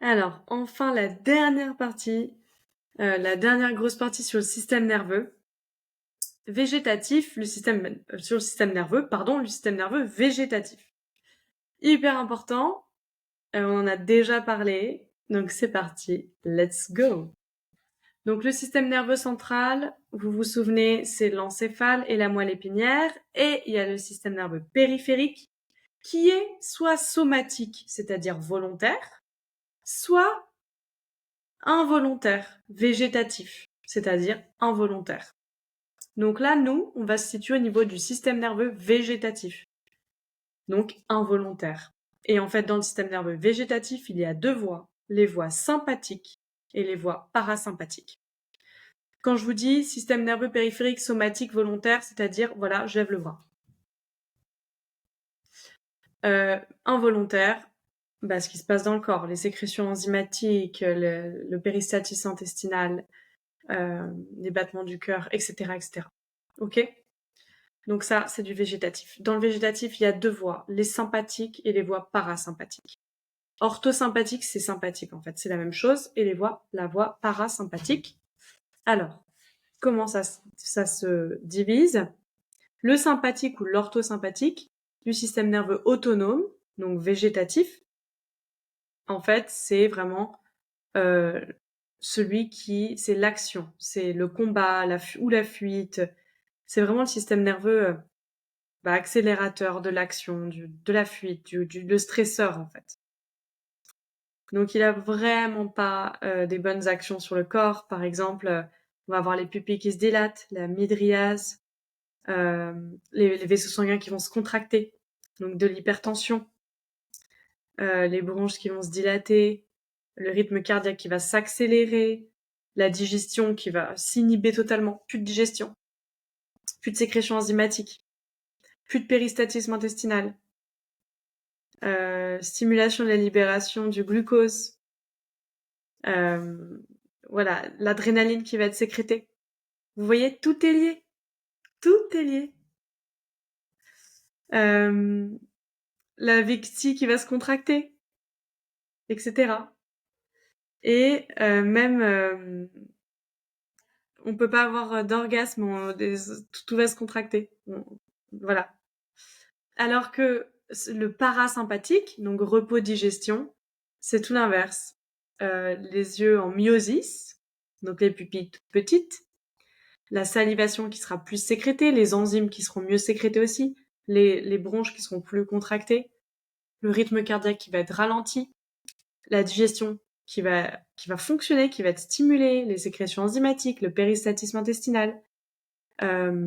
Alors, enfin, la dernière partie, la dernière grosse partie sur le système nerveux végétatif, le système nerveux végétatif. Hyper important, on en a déjà parlé, donc c'est parti, let's go. Donc le système nerveux central, vous vous souvenez, c'est l'encéphale et la moelle épinière, et il y a le système nerveux périphérique, qui est soit somatique, c'est-à-dire volontaire, soit involontaire, végétatif, c'est-à-dire involontaire. Donc là, nous, on va se situer au niveau du système nerveux végétatif, donc involontaire. Et en fait, dans le système nerveux végétatif, il y a deux voies, les voies sympathiques et les voies parasympathiques. Quand je vous dis système nerveux périphérique, somatique, volontaire, c'est-à-dire, voilà, je lève le bras. Involontaire, ce qui se passe dans le corps, les sécrétions enzymatiques, le péristaltisme intestinal, les battements du cœur, etc., etc. Ok ? Donc ça, c'est du végétatif. Dans le végétatif, il y a deux voies, les sympathiques et les voies parasympathiques. Orthosympathique, c'est sympathique en fait, c'est la même chose. Et la voie parasympathique. Alors, comment ça se divise ? Le sympathique ou l'orthosympathique du système nerveux autonome, donc végétatif, en fait, c'est vraiment celui qui, c'est l'action, c'est le combat ou la fuite. C'est vraiment le système nerveux accélérateur de l'action, de la fuite, le stresseur en fait. Donc il a vraiment pas des bonnes actions sur le corps. Par exemple, on va avoir les pupilles qui se dilatent, la mydriase, les vaisseaux sanguins qui vont se contracter, donc de l'hypertension, les bronches qui vont se dilater, le rythme cardiaque qui va s'accélérer, la digestion qui va s'inhiber totalement, plus de digestion, plus de sécrétion enzymatique, plus de péristaltisme intestinal, stimulation de la libération du glucose, voilà, l'adrénaline qui va être sécrétée. Vous voyez, tout est lié. Tout est lié. La vessie qui va se contracter, etc. Et même, on peut pas avoir d'orgasme, tout va se contracter. Voilà. Alors que le parasympathique, donc repos-digestion, c'est tout l'inverse. Les yeux en myosis, donc les pupilles toutes petites, la salivation qui sera plus sécrétée, les enzymes qui seront mieux sécrétées aussi, les bronches qui seront plus contractées, le rythme cardiaque qui va être ralenti, la digestion qui va fonctionner, qui va être stimulée, les sécrétions enzymatiques, le péristaltisme intestinal, la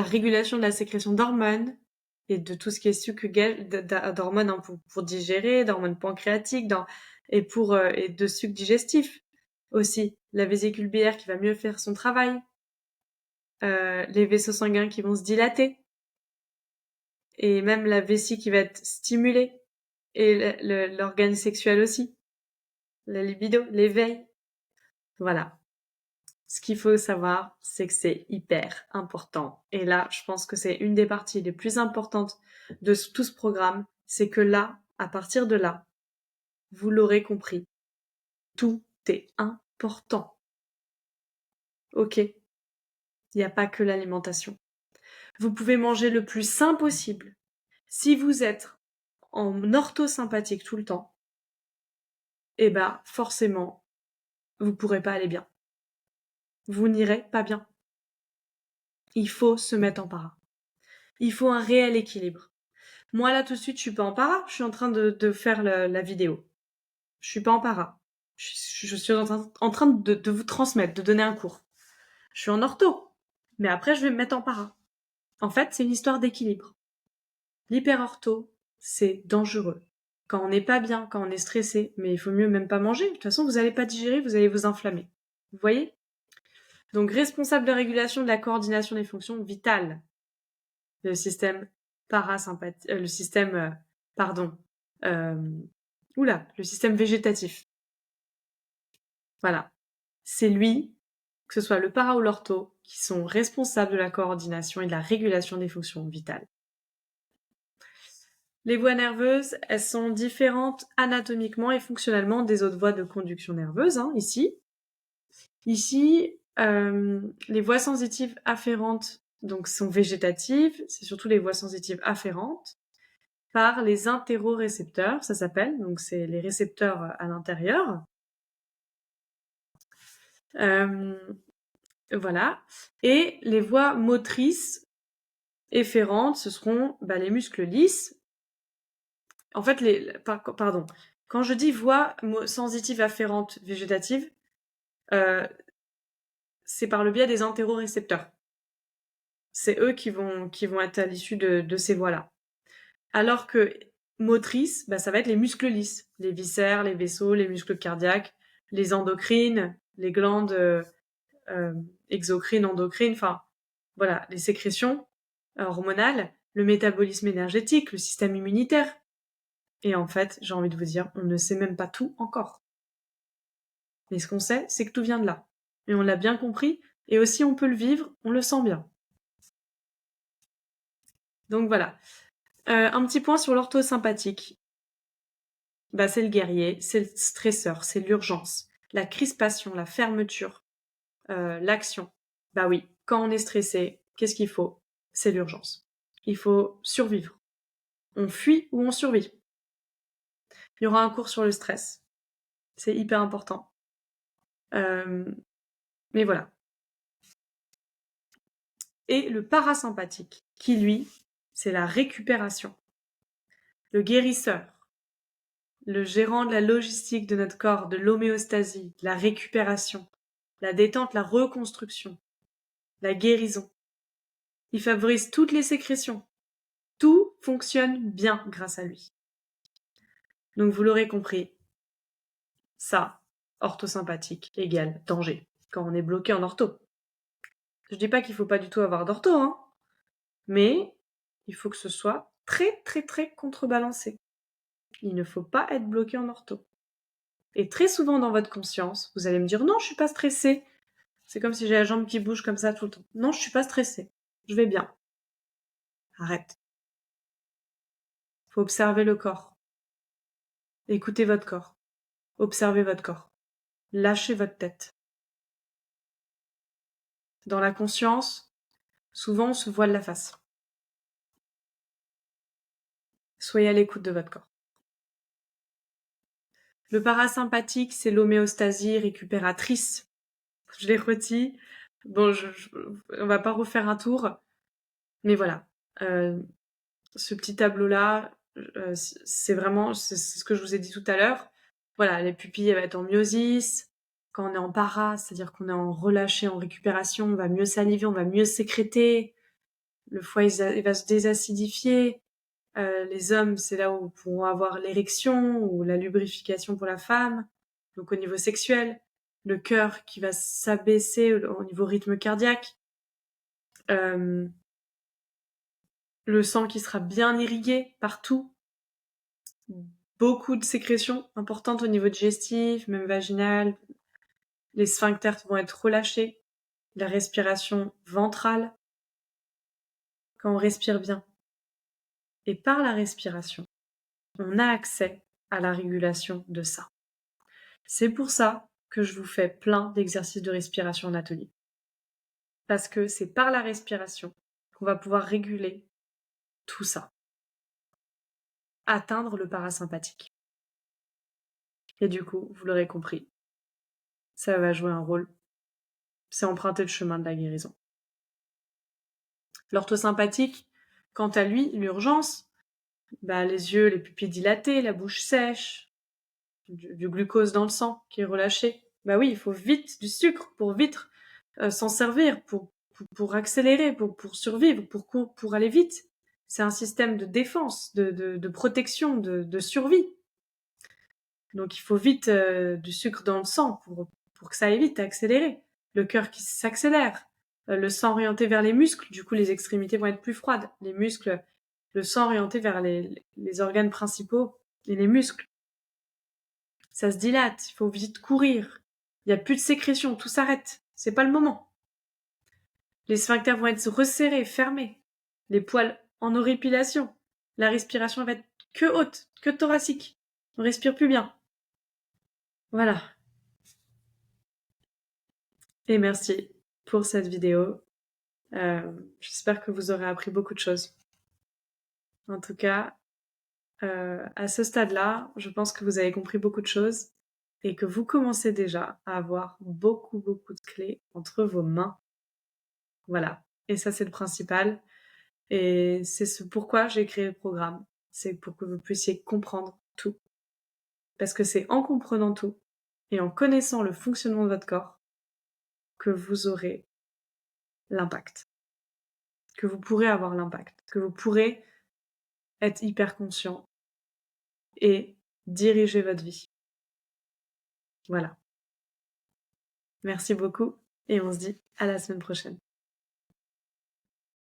régulation de la sécrétion d'hormones et de tout ce qui est sucre d'hormones pour digérer, d'hormones pancréatiques, et de sucre digestif aussi, la vésicule biliaire qui va mieux faire son travail, les vaisseaux sanguins qui vont se dilater, et même la vessie qui va être stimulée, et l'organe sexuel aussi, la libido, l'éveil. Voilà. Ce qu'il faut savoir, c'est que c'est hyper important. Et là, je pense que c'est une des parties les plus importantes de tout ce programme, c'est que là, à partir de là, vous l'aurez compris, tout est important. Ok? Il n'y a pas que l'alimentation. Vous pouvez manger le plus sain possible. Si vous êtes en orthosympathique tout le temps, forcément, vous pourrez pas aller bien. Vous n'irez pas bien. Il faut se mettre en para. Il faut un réel équilibre. Moi, là, tout de suite, je suis pas en para. Je suis en train de faire la vidéo. Je suis pas en para. Je suis en train de vous transmettre, de donner un cours. Je suis en ortho. Mais après, je vais me mettre en para. En fait, c'est une histoire d'équilibre. L'hyperortho, c'est dangereux. Quand on n'est pas bien, quand on est stressé, mais il faut mieux même pas manger. De toute façon, vous allez pas digérer, vous allez vous inflammer. Vous voyez? Donc, responsable de régulation de la coordination des fonctions vitales. Le système parasympathique, le système végétatif. Voilà. C'est lui, que ce soit le para ou l'ortho, qui sont responsables de la coordination et de la régulation des fonctions vitales. Les voies nerveuses, elles sont différentes anatomiquement et fonctionnellement des autres voies de conduction nerveuse, hein, ici. Ici, les voies sensitives afférentes donc sont végétatives, c'est surtout les voies sensitives afférentes, par les interorécepteurs, ça s'appelle, donc c'est les récepteurs à l'intérieur. Voilà. Et les voies motrices efférentes, ce seront les muscles lisses. En fait, pardon. Quand je dis voie sensitive afférente végétative, c'est par le biais des interorécepteurs. C'est eux qui vont être à l'issue de ces voies-là. Alors que motrices, ça va être les muscles lisses, les viscères, les vaisseaux, les muscles cardiaques, les endocrines, les glandes exocrines, endocrines, enfin voilà, les sécrétions hormonales, le métabolisme énergétique, le système immunitaire. Et en fait, j'ai envie de vous dire, on ne sait même pas tout encore. Mais ce qu'on sait, c'est que tout vient de là. Et on l'a bien compris, et aussi on peut le vivre, on le sent bien. Donc voilà. Un petit point sur l'orthosympathique. C'est le guerrier, c'est le stresseur, c'est l'urgence, la crispation, la fermeture, l'action. Oui, quand on est stressé, qu'est-ce qu'il faut? C'est l'urgence. Il faut survivre. On fuit ou on survit. Il y aura un cours sur le stress. C'est hyper important. Mais voilà. Et le parasympathique, qui lui, c'est la récupération. Le guérisseur, le gérant de la logistique de notre corps, de l'homéostasie, la récupération, la détente, la reconstruction, la guérison. Il favorise toutes les sécrétions. Tout fonctionne bien grâce à lui. Donc vous l'aurez compris, ça, orthosympathique égale danger, quand on est bloqué en ortho. Je dis pas qu'il faut pas du tout avoir d'ortho, hein, mais il faut que ce soit très très très contrebalancé. Il ne faut pas être bloqué en ortho. Et très souvent dans votre conscience, vous allez me dire non, je suis pas stressée. C'est comme si j'ai la jambe qui bouge comme ça tout le temps. Non, je suis pas stressée. Je vais bien. Arrête. Faut observer le corps. Écoutez votre corps. Observez votre corps. Lâchez votre tête. Dans la conscience, souvent on se voile la face. Soyez à l'écoute de votre corps. Le parasympathique, c'est l'homéostasie récupératrice. Je l'ai redit. Bon, on va pas refaire un tour. Mais voilà. Ce petit tableau-là, c'est vraiment, c'est ce que je vous ai dit tout à l'heure. Voilà, les pupilles elles vont être en myosis. Quand on est en para, c'est-à-dire qu'on est en relâché, en récupération, on va mieux saliver, on va mieux sécréter. Le foie, il va se désacidifier. Les hommes, c'est là où pourront avoir l'érection ou la lubrification pour la femme. Donc au niveau sexuel, le cœur qui va s'abaisser au niveau rythme cardiaque. Le sang qui sera bien irrigué partout. Beaucoup de sécrétions importantes au niveau digestif, même vaginal. Les sphincters vont être relâchés. La respiration ventrale. Quand on respire bien. Et par la respiration, on a accès à la régulation de ça. C'est pour ça que je vous fais plein d'exercices de respiration en atelier. Parce que c'est par la respiration qu'on va pouvoir réguler tout ça. Atteindre le parasympathique. Et du coup, vous l'aurez compris, ça va jouer un rôle. C'est emprunter le chemin de la guérison. L'orthosympathique, quant à lui, l'urgence, les yeux, les pupilles dilatées, la bouche sèche, du glucose dans le sang qui est relâché. Oui, il faut vite du sucre pour vite s'en servir, pour accélérer, pour survivre, pour aller vite. C'est un système de défense, de protection, de survie. Donc il faut vite du sucre dans le sang pour que ça aille vite, accélérer. Le cœur qui s'accélère, le sang orienté vers les muscles, du coup les extrémités vont être plus froides. Les muscles, le sang orienté vers les organes principaux et les muscles. Ça se dilate, il faut vite courir. Il n'y a plus de sécrétion, tout s'arrête. C'est pas le moment. Les sphincters vont être resserrés, fermés. Les poils en horripilation. La respiration va être queue haute, queue thoracique. On respire plus bien. Voilà. Et merci pour cette vidéo. J'espère que vous aurez appris beaucoup de choses. En tout cas, à ce stade-là, je pense que vous avez compris beaucoup de choses et que vous commencez déjà à avoir beaucoup de clés entre vos mains. Voilà. Et ça, c'est le principal. Et c'est ce pourquoi j'ai créé le programme. C'est pour que vous puissiez comprendre tout. Parce que c'est en comprenant tout et en connaissant le fonctionnement de votre corps que vous aurez l'impact. Que vous pourrez avoir l'impact. Que vous pourrez être hyper conscient et diriger votre vie. Voilà. Merci beaucoup et on se dit à la semaine prochaine.